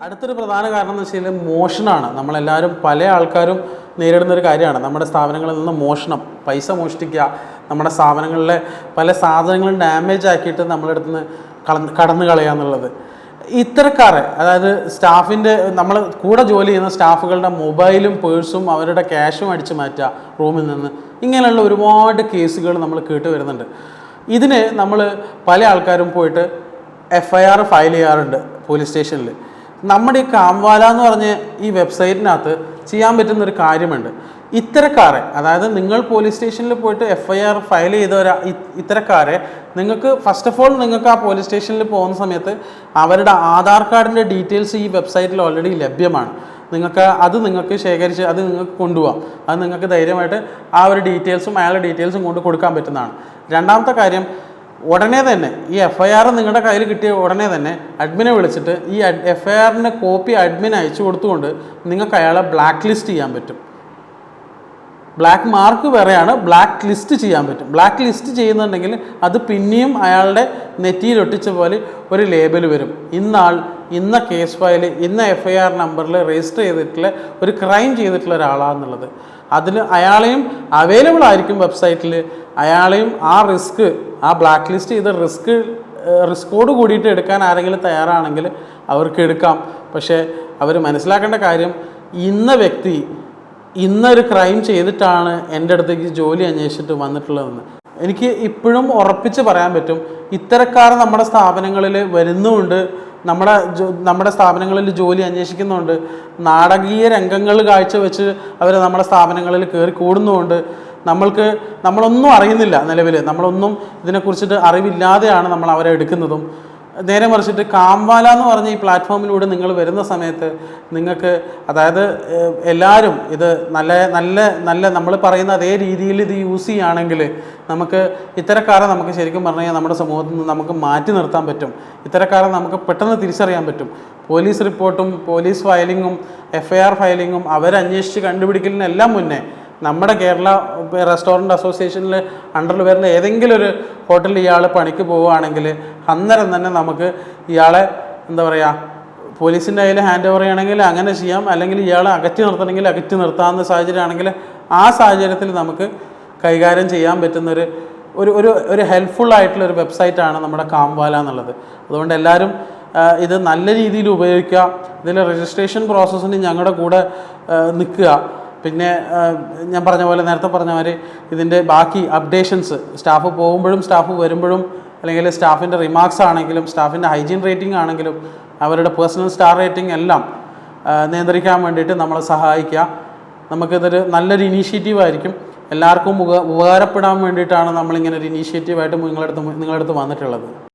അടുത്തൊരു പ്രധാന കാരണം എന്ന് വെച്ചാൽ മോഷണമാണ്. നമ്മളെല്ലാവരും പല ആൾക്കാരും നേരിടുന്നൊരു കാര്യമാണ്. നമ്മുടെ സ്ഥാപനങ്ങളിൽ നിന്ന് മോഷണം, പൈസ മോഷ്ടിക്കുക, നമ്മുടെ സ്ഥാപനങ്ങളിലെ പല സാധനങ്ങളും ഡാമേജ് ആക്കിയിട്ട് നമ്മളടുത്ത് നിന്ന് കടന്നു കളയുക എന്നുള്ളത്. ഇത്തരക്കാരെ, അതായത് സ്റ്റാഫിൻ്റെ, നമ്മൾ കൂടെ ജോലി ചെയ്യുന്ന സ്റ്റാഫുകളുടെ മൊബൈലും പേഴ്സും അവരുടെ ക്യാഷും അടിച്ചു മാറ്റുക റൂമിൽ നിന്ന്, ഇങ്ങനെയുള്ള ഒരുപാട് കേസുകൾ നമ്മൾ കേട്ട് വരുന്നുണ്ട്. ഇതിന് നമ്മൾ പല ആൾക്കാരും പോയിട്ട് FIR ഫയൽ ചെയ്യാറുണ്ട് പോലീസ് സ്റ്റേഷനിൽ. നമ്മുടെ ഈ കാംവാല എന്ന് പറഞ്ഞ ഈ വെബ്സൈറ്റിനകത്ത് ചെയ്യാൻ പറ്റുന്നൊരു കാര്യമുണ്ട്. ഇത്തരക്കാരെ, അതായത് നിങ്ങൾ പോലീസ് സ്റ്റേഷനിൽ പോയിട്ട് FIR ഫയൽ ചെയ്ത ഇത്തരക്കാരെ നിങ്ങൾക്ക് ഫസ്റ്റ് ഓഫ് ഓൾ നിങ്ങൾക്ക് ആ പോലീസ് സ്റ്റേഷനിൽ പോകുന്ന സമയത്ത് അവരുടെ ആധാർ കാർഡിൻ്റെ ഡീറ്റെയിൽസ് ഈ വെബ്സൈറ്റിൽ ഓൾറെഡി ലഭ്യമാണ്. നിങ്ങൾക്ക് ശേഖരിച്ച് അത് നിങ്ങൾക്ക് കൊണ്ടുപോകാം. അത് നിങ്ങൾക്ക് ധൈര്യമായിട്ട് ആ ഒരു ഡീറ്റെയിൽസും അയാളുടെ ഡീറ്റെയിൽസും കൊണ്ട് കൊടുക്കാൻ പറ്റുന്നതാണ്. രണ്ടാമത്തെ കാര്യം, ഉടനെ തന്നെ ഈ FIR നിങ്ങളുടെ കയ്യിൽ കിട്ടിയ ഉടനെ തന്നെ അഡ്മിനെ വിളിച്ചിട്ട് ഈ FIRൻ്റെ കോപ്പി അഡ്മിൻ അയച്ചു കൊടുത്തുകൊണ്ട് നിങ്ങൾക്ക് അയാളെ ബ്ലാക്ക് ലിസ്റ്റ് ചെയ്യാൻ പറ്റും. ബ്ലാക്ക് മാർക്ക് വേറെയാണ്, ബ്ലാക്ക് ലിസ്റ്റ് ചെയ്യാൻ പറ്റും. ബ്ലാക്ക് ലിസ്റ്റ് ചെയ്യുന്നുണ്ടെങ്കിൽ അത് പിന്നെയും അയാളുടെ നെറ്റിയിൽ ഒട്ടിച്ച പോലെ ഒരു ലേബൽ വരും. ഇന്ന കേസ് ഫയൽ ഇന്ന FIR നമ്പറിൽ രജിസ്റ്റർ ചെയ്തിട്ടുള്ള ഒരു ക്രൈം ചെയ്തിട്ടുള്ള ഒരാളാണെന്നുള്ളത്. അതിൽ അയാളെയും അവൈലബിൾ ആയിരിക്കും വെബ്സൈറ്റിൽ. അയാളെയും ആ റിസ്ക്, ആ ബ്ലാക്ക് ലിസ്റ്റ് ചെയ്ത റിസ്കോട് കൂടിയിട്ട് എടുക്കാൻ ആരെങ്കിലും തയ്യാറാണെങ്കിൽ അവർക്ക് എടുക്കാം. പക്ഷേ അവർ മനസ്സിലാക്കേണ്ട കാര്യം, ഇന്ന വ്യക്തി ഇന്നൊരു ക്രൈം ചെയ്തിട്ടാണ് എൻ്റെ അടുത്തേക്ക് ജോലി അന്വേഷിച്ചിട്ട് വന്നിട്ടുള്ളതെന്ന് എനിക്ക് ഇപ്പോഴും ഉറപ്പിച്ച് പറയാൻ പറ്റും. ഇത്തരക്കാർ നമ്മുടെ സ്ഥാപനങ്ങളിൽ വരുന്നുമുണ്ട്, നമ്മുടെ സ്ഥാപനങ്ങളിൽ ജോലി അന്വേഷിക്കുന്നുണ്ട്, നാടകീയ രംഗങ്ങൾ കാഴ്ചവെച്ച് അവർ നമ്മുടെ സ്ഥാപനങ്ങളിൽ കയറി കൂടുന്നുമുണ്ട്. നമ്മളൊന്നും അറിയുന്നില്ല, നിലവിൽ നമ്മളൊന്നും ഇതിനെക്കുറിച്ചിട്ട് അറിവില്ലാതെയാണ് നമ്മൾ അവരെ എടുക്കുന്നതും. നേരെ മറിച്ചിട്ട് കാംവാല എന്ന് പറഞ്ഞ ഈ പ്ലാറ്റ്ഫോമിലൂടെ നിങ്ങൾ വരുന്ന സമയത്ത് നിങ്ങൾക്ക്, അതായത് എല്ലാവരും ഇത് നല്ല നമ്മൾ പറയുന്ന അതേ രീതിയിൽ ഇത് യൂസ് ചെയ്യുകയാണെങ്കിൽ നമുക്ക് ഇത്തരക്കാരെ നമുക്ക് ശരിക്കും പറഞ്ഞു കഴിഞ്ഞാൽ നമ്മുടെ സമൂഹത്തിൽ നിന്ന് നമുക്ക് മാറ്റി നിർത്താൻ പറ്റും. ഇത്തരക്കാരെ നമുക്ക് പെട്ടെന്ന് തിരിച്ചറിയാൻ പറ്റും. പോലീസ് റിപ്പോർട്ടും പോലീസ് ഫയലിങ്ങും FIR ഫയലിങ്ങും അവരന്വേഷിച്ച് കണ്ടുപിടിക്കലിനെല്ലാം മുന്നേ നമ്മുടെ കേരള റെസ്റ്റോറൻറ്റ് അസോസിയേഷനിൽ അണ്ടറിൽ വരുന്ന ഏതെങ്കിലും ഒരു ഹോട്ടലിൽ ഇയാൾ പണിക്ക് പോവുകയാണെങ്കിൽ അന്നേരം തന്നെ നമുക്ക് ഇയാളെ എന്താ പറയുക, പോലീസിൻ്റെ കയ്യിൽ ഹാൻഡ് ഓവർ ചെയ്യണമെങ്കിൽ അങ്ങനെ ചെയ്യാം, അല്ലെങ്കിൽ ഇയാളെ അകറ്റി നിർത്തണമെങ്കിൽ അകറ്റി നിർത്താവുന്ന സാഹചര്യമാണെങ്കിൽ ആ സാഹചര്യത്തിൽ നമുക്ക് കൈകാര്യം ചെയ്യാൻ പറ്റുന്നൊരു ഒരു ഹെൽപ്ഫുള്ളായിട്ടുള്ളൊരു വെബ്സൈറ്റാണ് നമ്മുടെ കാംവാല എന്നുള്ളത്. അതുകൊണ്ട് എല്ലാവരും ഇത് നല്ല രീതിയിൽ ഉപയോഗിക്കുക. ഇതിൽ രജിസ്ട്രേഷൻ പ്രോസസ്സിന് ഞങ്ങളുടെ കൂടെ നിൽക്കുക. പിന്നെ ഞാൻ പറഞ്ഞ പോലെ, നേരത്തെ പറഞ്ഞ മാതിരി ഇതിൻ്റെ ബാക്കി അപ്ഡേഷൻസ് സ്റ്റാഫ് പോകുമ്പോഴും സ്റ്റാഫ് വരുമ്പോഴും, അല്ലെങ്കിൽ സ്റ്റാഫിൻ്റെ റിമാർക്സ് ആണെങ്കിലും സ്റ്റാഫിൻ്റെ ഹൈജീൻ റേറ്റിംഗ് ആണെങ്കിലും അവരുടെ പേഴ്സണൽ സ്റ്റാർ റേറ്റിംഗ് എല്ലാം നിയന്ത്രിക്കാൻ വേണ്ടിയിട്ട് നമ്മളെ സഹായിക്കുക. നമുക്കിതൊരു നല്ലൊരു ഇനീഷ്യേറ്റീവായിരിക്കും. എല്ലാവർക്കും ഉപകാരപ്പെടാൻ വേണ്ടിയിട്ടാണ് നമ്മളിങ്ങനെ ഒരു ഇനീഷ്യേറ്റീവായിട്ട് നിങ്ങളടുത്ത് വന്നിട്ടുള്ളത്.